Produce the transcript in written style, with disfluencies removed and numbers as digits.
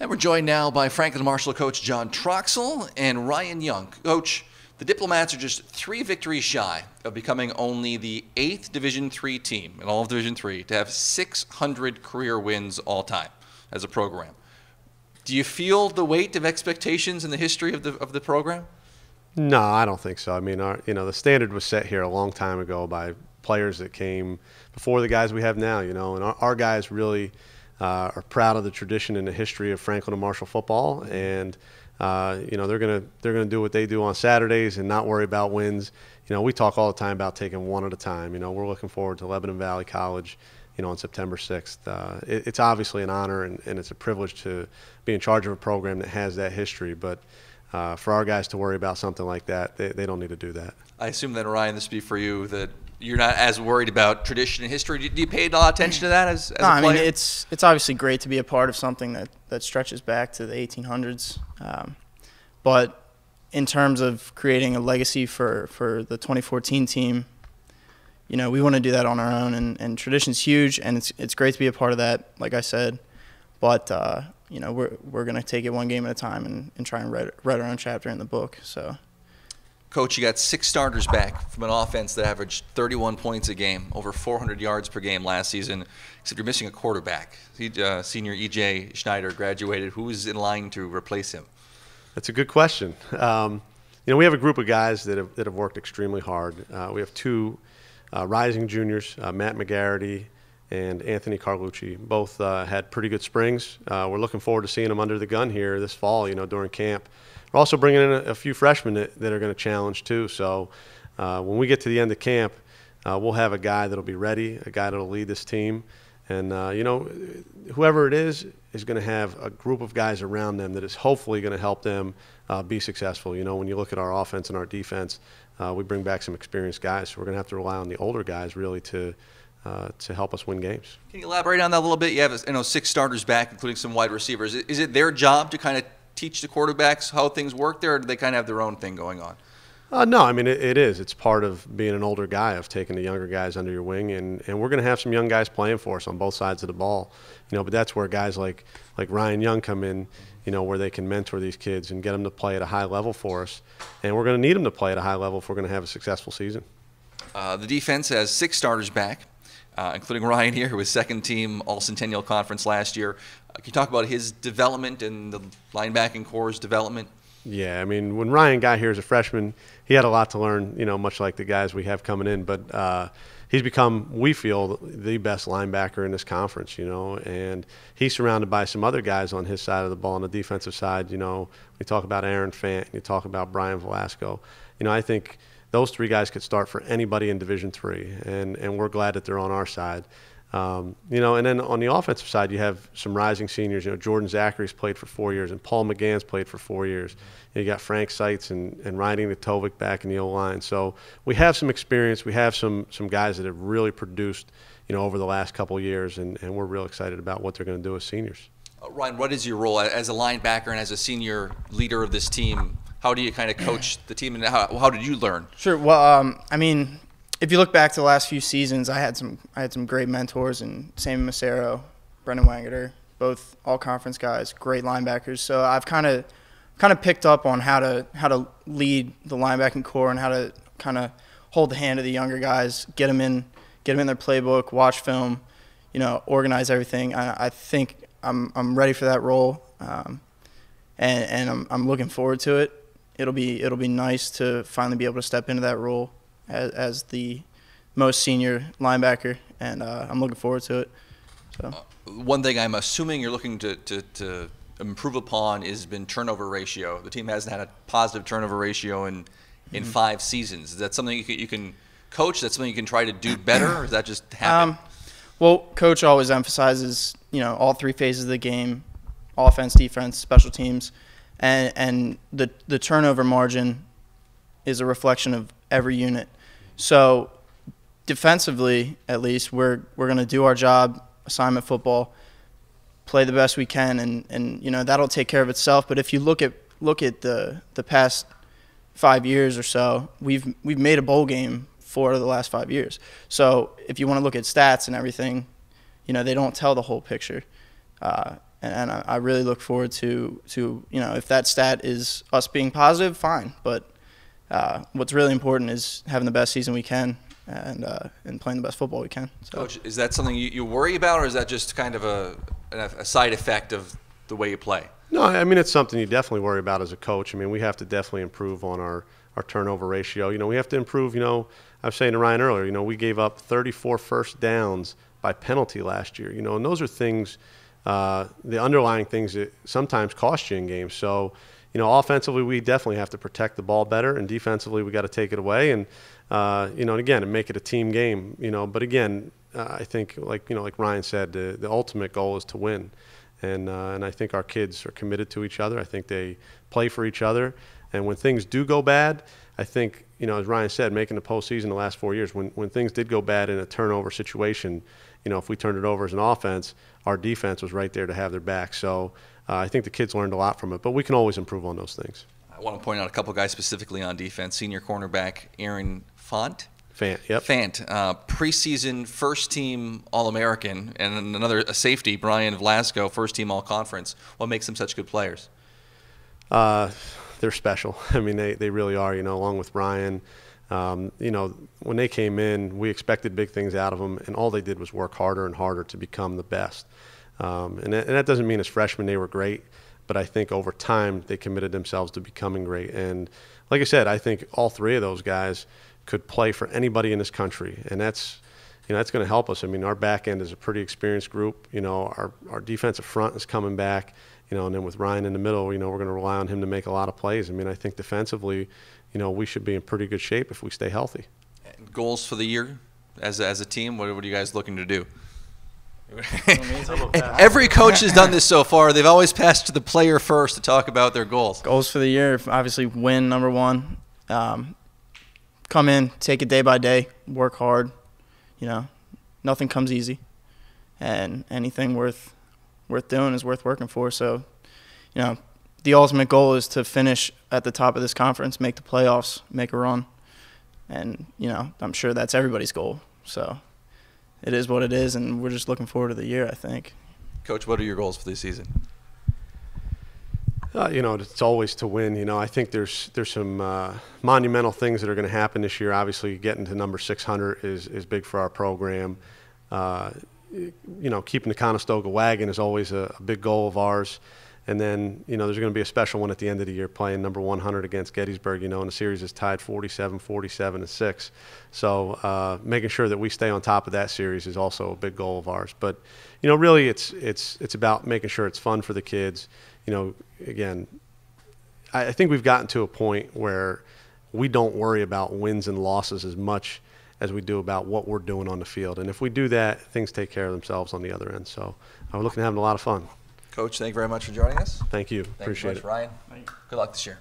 And we're joined now by Franklin Marshall coach John Troxell and Ryan Young. Coach, the Diplomats are just 3 victories shy of becoming only the 8th Division III team in all of Division III to have 600 career wins all time as a program. Do you feel the weight of expectations in the history of the program? No, I don't think so. I mean, the standard was set here a long time ago by players that came before the guys we have now, and our guys really are proud of the tradition and the history of Franklin and Marshall football, and they're gonna do what they do on Saturdays and not worry about wins. We talk all the time about taking one at a time. We're looking forward to Lebanon Valley College, on September 6th. It's obviously an honor and it's a privilege to be in charge of a program that has that history, but for our guys to worry about something like that, they don't need to do that. I assume then, Ryan, this would be for you, that you're not as worried about tradition and history. Do you pay a lot of attention to that as a player? I mean, it's obviously great to be a part of something that stretches back to the 1800s. But in terms of creating a legacy for the 2014 team, we want to do that on our own. And tradition's huge, and it's great to be a part of that, like I said. But, we're going to take it one game at a time and try and write our own chapter in the book. So. Coach, you got 6 starters back from an offense that averaged 31 points a game, over 400 yards per game last season, except you're missing a quarterback. Senior E.J. Schneider graduated. Who's in line to replace him? That's a good question. We have a group of guys that have worked extremely hard. We have 2 rising juniors, Matt McGarity and Anthony Carlucci. Both had pretty good springs. We're looking forward to seeing them under the gun here this fall, during camp. We're also bringing in a few freshmen that are going to challenge too. So when we get to the end of camp, we'll have a guy that'll be ready, a guy that'll lead this team. And, whoever it is going to have a group of guys around them that is hopefully going to help them be successful. When you look at our offense and our defense, we bring back some experienced guys. So we're going to have to rely on the older guys really to help us win games. Can you elaborate on that a little bit? You have 6 starters back, including some wide receivers. Is it their job to kind of teach the quarterbacks how things work there, or do they kind of have their own thing going on? No, I mean, it is. It's part of being an older guy, of taking the younger guys under your wing, and we're going to have some young guys playing for us on both sides of the ball. But that's where guys like Ryan Young come in, where they can mentor these kids and get them to play at a high level for us. And we're going to need them to play at a high level if we're going to have a successful season. The defense has 6 starters back, including Ryan here, who was 2nd team All-Centennial Conference last year. Can you talk about his development and the linebacking core's development? Yeah, I mean, when Ryan got here as a freshman, he had a lot to learn, much like the guys we have coming in. But he's become, we feel, the best linebacker in this conference, and he's surrounded by some other guys on his side of the ball. On the defensive side, we talk about Aaron Fant, you talk about Brian Velasco. I think those 3 guys could start for anybody in Division III, and we're glad that they're on our side. And then on the offensive side, you have some rising seniors. Jordan Zachary's played for 4 years, and Paul McGann's played for 4 years. You got Frank Seitz and Riding the Tovik back in the O-line. So we have some experience. We have some guys that have really produced, over the last couple of years, and we're real excited about what they're going to do as seniors. Ryan, what is your role as a linebacker and as a senior leader of this team? How do you kind of coach the team, and how did you learn? Sure. Well, I mean, if you look back to the last few seasons, I had some great mentors in Sammy Macero, Brendan Wangeter, both all-conference guys, great linebackers. So I've kind of picked up on how to lead the linebacking core and how to kind of hold the hand of the younger guys, get them in their playbook, watch film, organize everything. I think I'm ready for that role, and I'm looking forward to it. It'll be nice to finally be able to step into that role as the most senior linebacker, and I'm looking forward to it. So. One thing I'm assuming you're looking to improve upon has been turnover ratio. The team hasn't had a positive turnover ratio in 5 seasons. Is that something you can coach? That's something you can try to do better, or does that just happen? Well, Coach always emphasizes, all 3 phases of the game: offense, defense, special teams, and the turnover margin is a reflection of every unit. So defensively, at least, we're going to do our job, assignment football, play the best we can, and that'll take care of itself. But if you look at the past 5 years or so, we've made a bowl game 4 of the last 5 years. So if you want to look at stats and everything, they don't tell the whole picture. And I really look forward to if that stat is us being positive, fine. But what's really important is having the best season we can and playing the best football we can. So. Coach, is that something you worry about, or is that just kind of a side effect of the way you play? No, I mean, it's something you definitely worry about as a coach. I mean, we have to definitely improve on our turnover ratio. We have to improve, I was saying to Ryan earlier, we gave up 34 first downs by penalty last year, and those are things, the underlying things that sometimes cost you in games. So, offensively, we definitely have to protect the ball better, and defensively, we got to take it away and again, and make it a team game, But again, I think, like Ryan said, the ultimate goal is to win. And I think our kids are committed to each other. I think they play for each other. And when things do go bad, I think, as Ryan said, making the postseason the last 4 years, when things did go bad in a turnover situation, if we turned it over as an offense, our defense was right there to have their back. So I think the kids learned a lot from it. But we can always improve on those things. I want to point out a couple guys specifically on defense. Senior cornerback Aaron Fant. Yep. Fant, preseason first-team All-American, and a safety, Brian Vlasco, first-team All-Conference. What makes them such good players? They're special. I mean, they really are, along with Ryan. When they came in, we expected big things out of them, and all they did was work harder and harder to become the best. And that doesn't mean as freshmen they were great, but I think over time they committed themselves to becoming great. And like I said, I think all three of those guys could play for anybody in this country, and that's going to help us. I mean, our back end is a pretty experienced group. Our defensive front is coming back. And then with Ryan in the middle, we're going to rely on him to make a lot of plays. I mean, I think defensively, we should be in pretty good shape if we stay healthy. And goals for the year as a team? What are you guys looking to do? Every coach has done this so far. They've always passed to the player first to talk about their goals. Goals for the year, obviously win, number one. Come in, take it day by day, work hard. Nothing comes easy, and anything worth doing is worth working for. So, the ultimate goal is to finish at the top of this conference, make the playoffs, make a run, and I'm sure that's everybody's goal. So, it is what it is, and we're just looking forward to the year, I think. Coach, what are your goals for this season? It's always to win. I think there's some monumental things that are going to happen this year. Obviously, getting to number 600 is big for our program. Keeping the Conestoga wagon is always a big goal of ours. And then, there's going to be a special one at the end of the year playing number 100 against Gettysburg, and the series is tied 47, and 6. So making sure that we stay on top of that series is also a big goal of ours. But, really it's about making sure it's fun for the kids. Again, I think we've gotten to a point where we don't worry about wins and losses as much as we do about what we're doing on the field. And if we do that, things take care of themselves on the other end. So we're looking at having a lot of fun. Coach, thank you very much for joining us. Thank you. Thank Appreciate you so much, it. Ryan. Good luck this year.